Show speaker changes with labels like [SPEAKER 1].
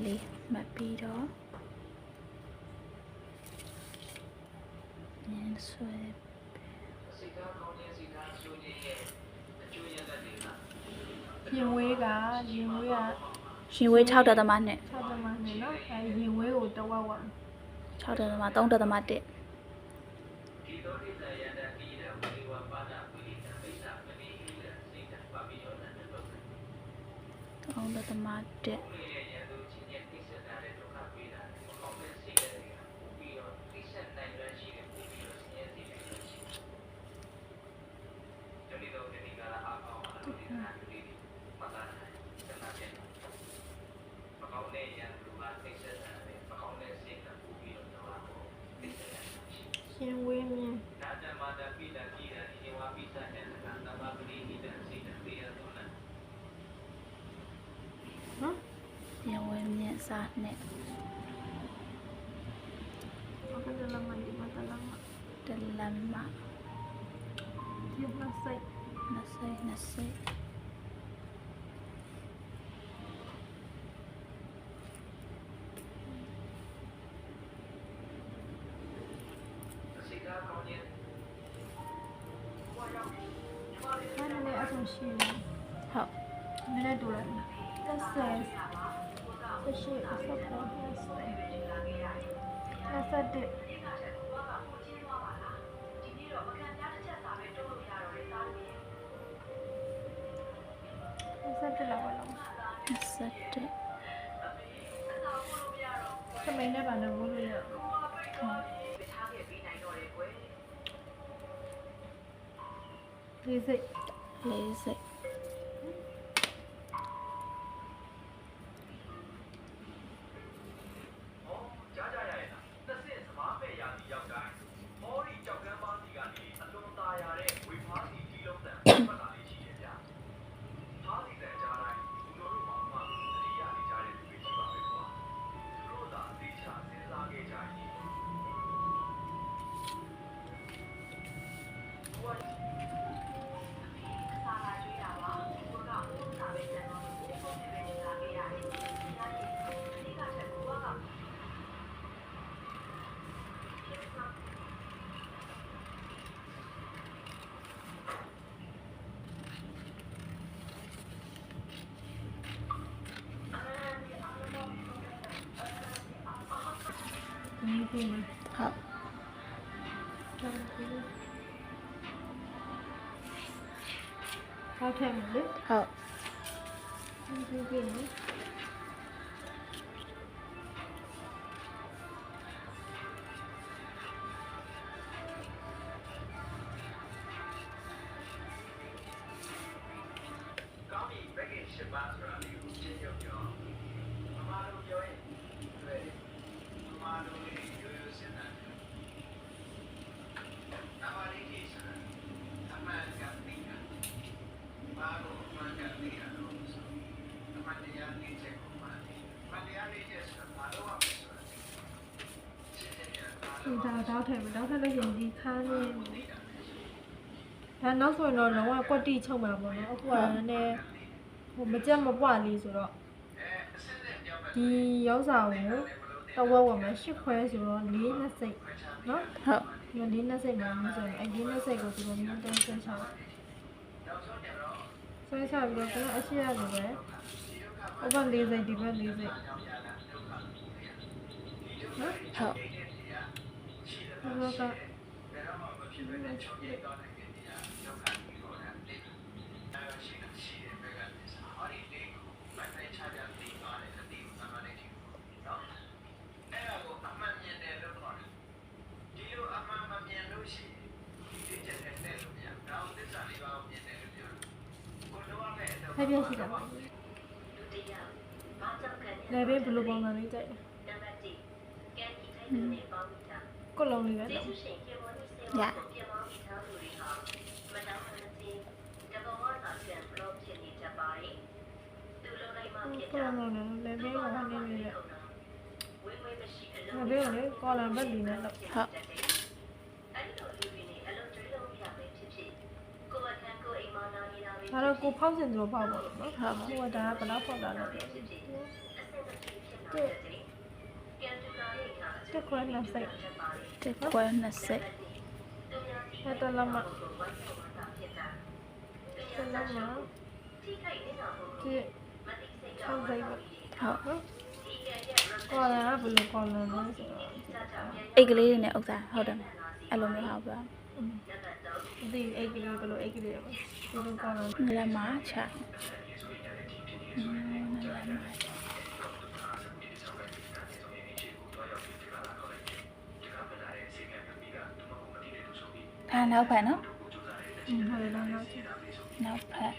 [SPEAKER 1] လေးမှတ်ပြီးတော့ညဆွဲ
[SPEAKER 2] ရင်ဝေးက
[SPEAKER 1] ရှင်ဝေး6.2
[SPEAKER 2] 6.2နော်အဲရင်ဝေးကိုတော့ဝဝ
[SPEAKER 1] 6.3.1
[SPEAKER 2] ရင်ဝေးမြင်နော်
[SPEAKER 1] ရင်ဝေးမြင့်စားနဲ့
[SPEAKER 2] ဘာကလမ်းမဒီမှာတလမ်းမ
[SPEAKER 1] တလမ်းမ
[SPEAKER 2] ဒီမှာစိုက်
[SPEAKER 1] နှစ်စိတ်
[SPEAKER 2] အဲ့ဒါလည်းအဆုံးရှိတယ်
[SPEAKER 1] ဟုတ်
[SPEAKER 2] နည်းနည်းတူလိုက်တက်ဆယ်ရှိအစပေါ်တက်ဆယ်တက်လာပါလား
[SPEAKER 1] 21
[SPEAKER 2] သမီးနဲ့ပါလို့လို့ရလေးစိတ်ဒီမှာ
[SPEAKER 1] ဟုတ်
[SPEAKER 2] ဟုတ်တယ်မလဲ
[SPEAKER 1] ဟုတ်
[SPEAKER 2] ဒီနော်တောက်ထဲမှာတောက်ထက်လို့ရင်ဒီခါနေဒါနောက်ဆိုရင်တော့လုံးဝကွက်တိချုပ်မှာပေါ့နော်အခုကလည်းဟိုမကြက်မပွားလေးဆိုတော့ဒီရောက်စာကိုတော့ဝဝမှာ8ခွဲဆိုတော့4နှစ်စိတ်နော်
[SPEAKER 1] ဟုတ်
[SPEAKER 2] ဒီ4နှစ်စိတ်မှာမျိုးဆိုရင်အဲ့ဒီနှစ်စိတ်ကိုဒီလိုမျိုးတန်းဆွဲချဆွဲချပြီးတော့ကျွန်တော်အရှိရလိုပဲဟိုဘက်4စိတ်ဒီဘက်4စိတ်နော်
[SPEAKER 1] ဟုတ်
[SPEAKER 2] ဘက်ကထိုက်ပြရှိတာပါလည်းပဲဘလိုပုံစံလေးကြိုက်တယ်ကိုလုံးလေးပဲတော့
[SPEAKER 1] ရ
[SPEAKER 2] ကိုလုံးလုံးလည်းပဲဟောနေနေတယ်လည်းပဲလေကော်လံဘက်ဒီနဲ့တော့
[SPEAKER 1] ဟုတ်
[SPEAKER 2] ဒါတော့ကိုဖောက်စင်သူတို့ဖောက်ပါလို့နော်ဟုတ်ကဒါကဘယ်တော့ဖောက်တာလဲတဲ့ တက်ခွဲနှစ်စိတ်
[SPEAKER 1] တက်ခွဲ20
[SPEAKER 2] အဲ့တော့လက်မတက်လက်မဒီ6စိတ်ပဲ
[SPEAKER 1] ဟုတ်
[SPEAKER 2] နော်ကောလာဘယ်လိုကောလာလဲဆိုတော့
[SPEAKER 1] အိတ်ကလေးတွေနဲ့ဥစ္စာဟုတ်တယ်အဲ့လိုမျိုးဟုတ်ပါ
[SPEAKER 2] ဒီအိတ်ကလေးဘယ်လိုအိတ်ကလေးလဲဒီလိုကောလာ
[SPEAKER 1] လက်မချလက်မဒါနောက်ဖက်နော်
[SPEAKER 2] ဟုတ်တယ်တော့နောက်
[SPEAKER 1] နောက်ဖက်